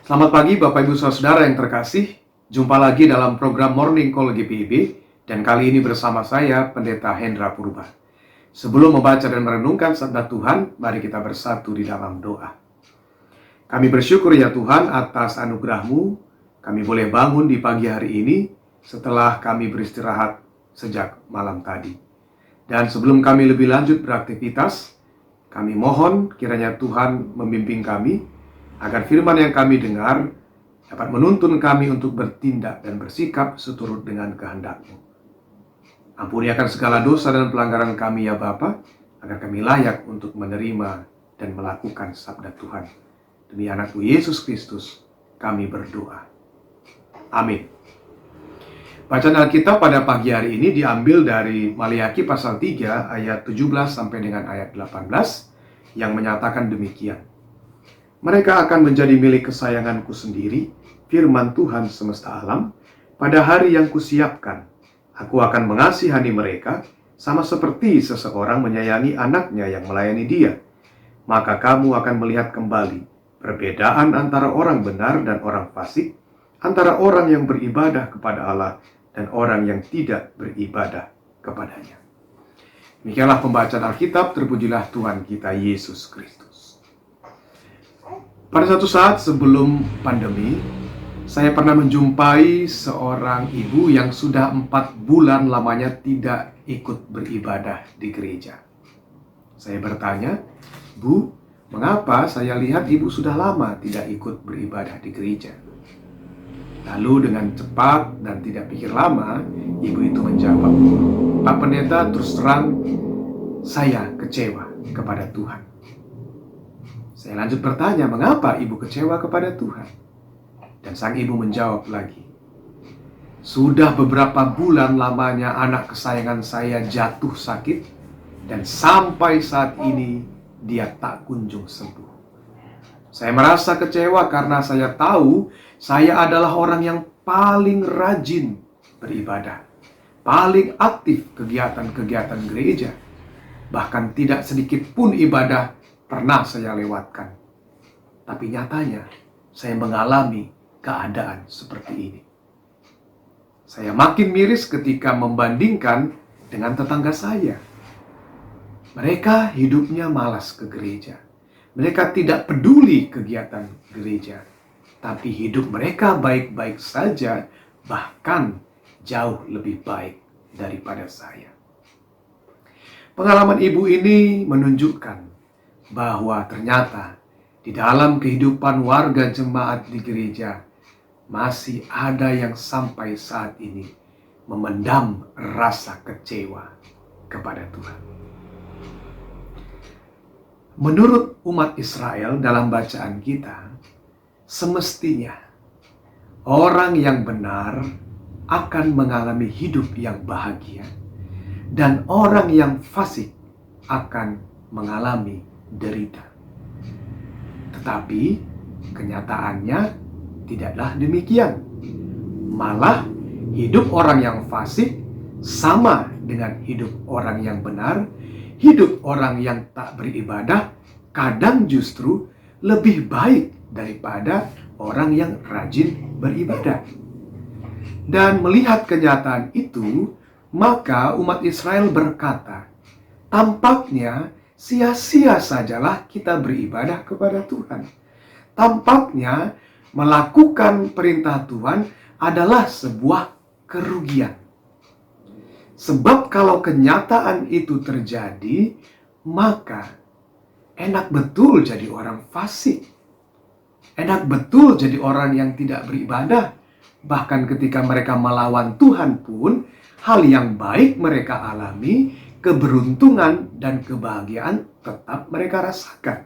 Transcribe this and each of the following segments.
Selamat pagi Bapak Ibu Saudara yang terkasih. Jumpa lagi dalam program Morning Call GPIB, dan kali ini bersama saya Pendeta Hendra Purba. Sebelum membaca dan merenungkan sabda Tuhan, mari kita bersatu di dalam doa. Kami bersyukur ya Tuhan atas anugerah-Mu, kami boleh bangun di pagi hari ini setelah kami beristirahat sejak malam tadi. Dan sebelum kami lebih lanjut beraktivitas, kami mohon kiranya Tuhan membimbing kami, agar firman yang kami dengar dapat menuntun kami untuk bertindak dan bersikap seturut dengan kehendak-Mu. Ampuni akan segala dosa dan pelanggaran kami ya Bapa, agar kami layak untuk menerima dan melakukan sabda Tuhan. Demi anak-Mu Yesus Kristus, kami berdoa. Amin. Bacaan Alkitab pada pagi hari ini diambil dari Maliaki pasal 3 ayat 17 sampai dengan ayat 18 yang menyatakan demikian. Mereka akan menjadi milik kesayanganku sendiri, firman Tuhan semesta alam, pada hari yang kusiapkan. Aku akan mengasihani mereka, sama seperti seseorang menyayangi anaknya yang melayani dia. Maka kamu akan melihat kembali perbedaan antara orang benar dan orang fasik, antara orang yang beribadah kepada Allah dan orang yang tidak beribadah kepadanya. Demikianlah pembacaan Alkitab, terpujilah Tuhan kita Yesus Kristus. Pada satu saat sebelum pandemi, saya pernah menjumpai seorang ibu yang sudah 4 bulan lamanya tidak ikut beribadah di gereja. Saya bertanya, "Bu, mengapa saya lihat ibu sudah lama tidak ikut beribadah di gereja?" Lalu dengan cepat dan tidak pikir lama, ibu itu menjawab, "Pak Pendeta, terus terang saya kecewa kepada Tuhan." Saya lanjut bertanya, "Mengapa ibu kecewa kepada Tuhan?" Dan sang ibu menjawab lagi, "Sudah beberapa bulan lamanya anak kesayangan saya jatuh sakit, dan sampai saat ini dia tak kunjung sembuh. Saya merasa kecewa karena saya tahu saya adalah orang yang paling rajin beribadah, paling aktif kegiatan-kegiatan gereja. Bahkan tidak sedikit pun ibadah pernah saya lewatkan. Tapi nyatanya saya mengalami keadaan seperti ini. Saya makin miris ketika membandingkan dengan tetangga saya. Mereka hidupnya malas ke gereja. Mereka tidak peduli kegiatan gereja. Tapi hidup mereka baik-baik saja, bahkan jauh lebih baik daripada saya." Pengalaman ibu ini menunjukkan bahwa ternyata di dalam kehidupan warga jemaat di gereja masih ada yang sampai saat ini memendam rasa kecewa kepada Tuhan. Menurut umat Israel dalam bacaan kita, semestinya orang yang benar akan mengalami hidup yang bahagia, dan orang yang fasik akan mengalami derita. Tetapi kenyataannya tidaklah demikian. Malah hidup orang yang fasik sama dengan hidup orang yang benar. Hidup orang yang tak beribadah kadang justru lebih baik daripada orang yang rajin beribadah. Dan melihat kenyataan itu, maka umat Israel berkata, "Tampaknya sia-sia sajalah kita beribadah kepada Tuhan. Tampaknya melakukan perintah Tuhan adalah sebuah kerugian. Sebab kalau kenyataan itu terjadi, maka enak betul jadi orang fasik. Enak betul jadi orang yang tidak beribadah. Bahkan ketika mereka melawan Tuhan pun, hal yang baik mereka alami, keberuntungan dan kebahagiaan tetap mereka rasakan.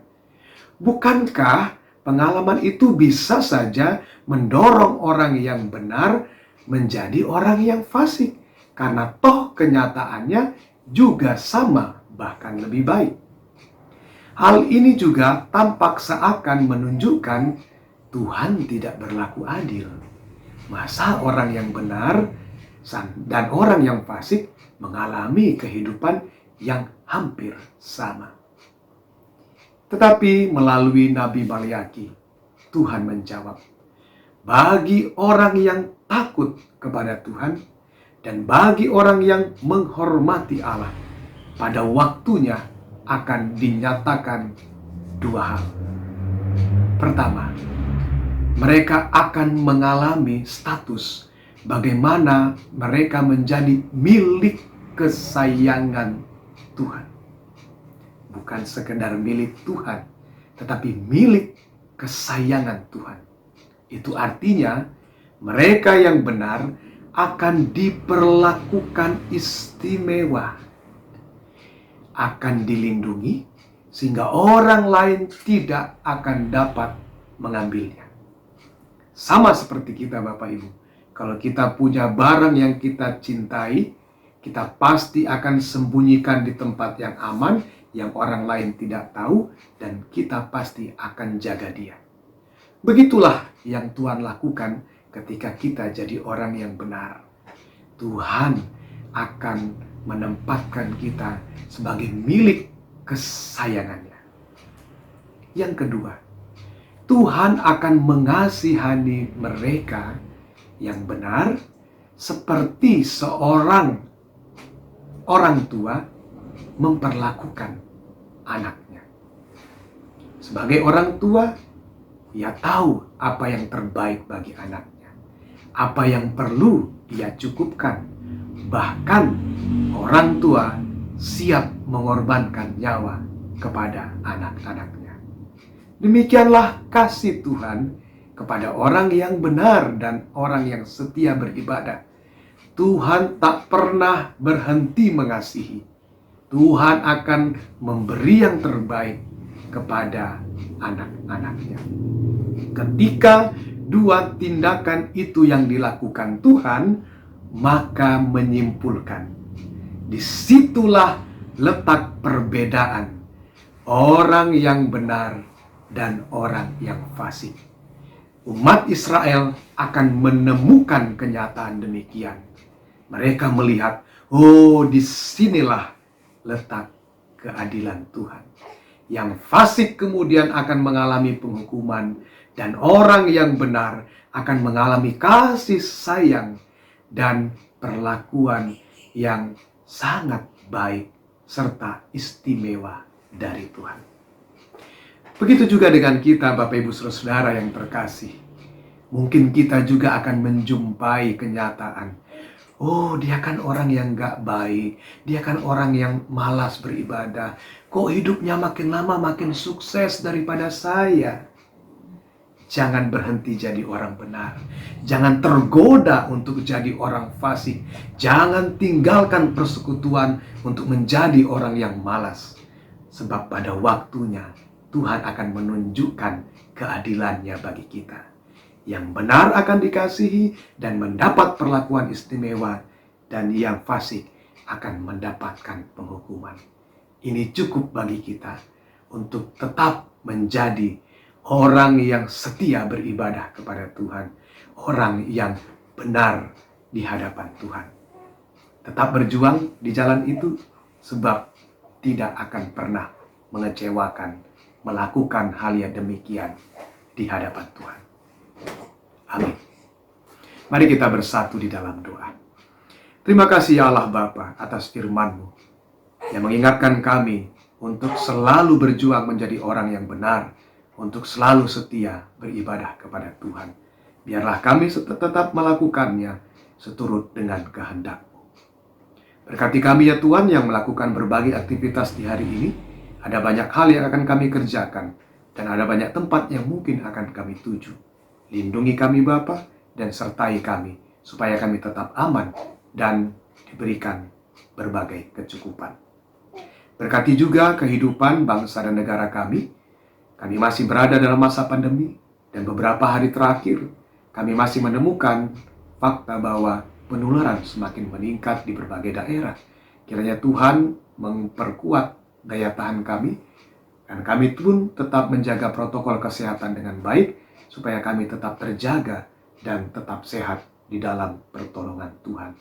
Bukankah pengalaman itu bisa saja mendorong orang yang benar menjadi orang yang fasik? Karena toh kenyataannya juga sama, bahkan lebih baik. Hal ini juga tampak seakan menunjukkan Tuhan tidak berlaku adil. Masa orang yang benar dan orang yang fasik mengalami kehidupan yang hampir sama? Tetapi melalui Nabi Maliaki, Tuhan menjawab, bagi orang yang takut kepada Tuhan dan bagi orang yang menghormati Allah, pada waktunya akan dinyatakan dua hal. Pertama, mereka akan mengalami status bagaimana mereka menjadi milik kesayangan Tuhan. Bukan sekedar milik Tuhan, tetapi milik kesayangan Tuhan. Itu artinya mereka yang benar akan diperlakukan istimewa, akan dilindungi sehingga orang lain tidak akan dapat mengambilnya. Sama seperti kita Bapak Ibu, kalau kita punya barang yang kita cintai, kita pasti akan sembunyikan di tempat yang aman, yang orang lain tidak tahu, dan kita pasti akan jaga dia. Begitulah yang Tuhan lakukan ketika kita jadi orang yang benar. Tuhan akan menempatkan kita sebagai milik kesayangannya. Yang kedua, Tuhan akan mengasihani mereka yang benar seperti seorang orang tua memperlakukan anaknya. Sebagai orang tua, ia tahu apa yang terbaik bagi anaknya, apa yang perlu ia cukupkan. Bahkan orang tua siap mengorbankan nyawa kepada anak-anaknya. Demikianlah kasih Tuhan kepada orang yang benar dan orang yang setia beribadah. Tuhan tak pernah berhenti mengasihi. Tuhan akan memberi yang terbaik kepada anak-anaknya. Ketika dua tindakan itu yang dilakukan Tuhan, maka menyimpulkan, disitulah letak perbedaan orang yang benar dan orang yang fasik. Umat Israel akan menemukan kenyataan demikian. Mereka melihat, oh, disinilah letak keadilan Tuhan. Yang fasik kemudian akan mengalami penghukuman, dan orang yang benar akan mengalami kasih sayang dan perlakuan yang sangat baik serta istimewa dari Tuhan. Begitu juga dengan kita, Bapak Ibu Saudara yang terkasih. Mungkin kita juga akan menjumpai kenyataan, oh, dia kan orang yang gak baik, dia kan orang yang malas beribadah, kok hidupnya makin lama makin sukses daripada saya. Jangan berhenti jadi orang benar. Jangan tergoda untuk jadi orang fasik. Jangan tinggalkan persekutuan untuk menjadi orang yang malas. Sebab pada waktunya Tuhan akan menunjukkan keadilannya bagi kita. Yang benar akan dikasihi dan mendapat perlakuan istimewa, dan yang fasik akan mendapatkan penghukuman. Ini cukup bagi kita untuk tetap menjadi orang yang setia beribadah kepada Tuhan, orang yang benar di hadapan Tuhan. Tetap berjuang di jalan itu, sebab tidak akan pernah mengecewakan melakukan hal yang demikian di hadapan Tuhan. Amin. Mari kita bersatu di dalam doa. Terima kasih ya Allah Bapa atas firman-Mu yang mengingatkan kami untuk selalu berjuang menjadi orang yang benar, untuk selalu setia beribadah kepada Tuhan. Biarlah kami tetap melakukannya seturut dengan kehendak-Mu. Berkati kami ya Tuhan yang melakukan berbagai aktivitas di hari ini. Ada banyak hal yang akan kami kerjakan, dan ada banyak tempat yang mungkin akan kami tuju. Lindungi kami Bapa, dan sertai kami, supaya kami tetap aman dan diberikan berbagai kecukupan. Berkati juga kehidupan bangsa dan negara kami. Kami masih berada dalam masa pandemi, dan beberapa hari terakhir kami masih menemukan fakta bahwa penularan semakin meningkat di berbagai daerah. Kiranya Tuhan memperkuat daya tahan kami, dan kami pun tetap menjaga protokol kesehatan dengan baik, supaya kami tetap terjaga dan tetap sehat di dalam pertolongan Tuhan.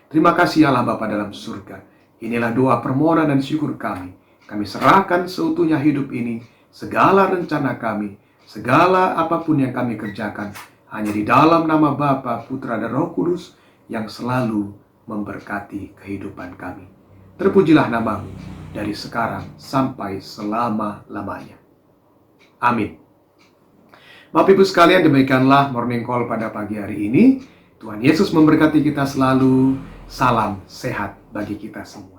Terima kasih Allah Bapa dalam surga. Inilah doa permohonan dan syukur kami. Kami serahkan seutuhnya hidup ini, segala rencana kami, segala apapun yang kami kerjakan, Hanya di dalam nama Bapa, Putra, dan Roh Kudus yang selalu memberkati kehidupan kami. Terpujilah nama-Mu dari sekarang sampai selama-lamanya. Amin. Bapak Ibu sekalian, demikianlah Morning Call pada pagi hari ini. Tuhan Yesus memberkati kita selalu. Salam sehat bagi kita semua.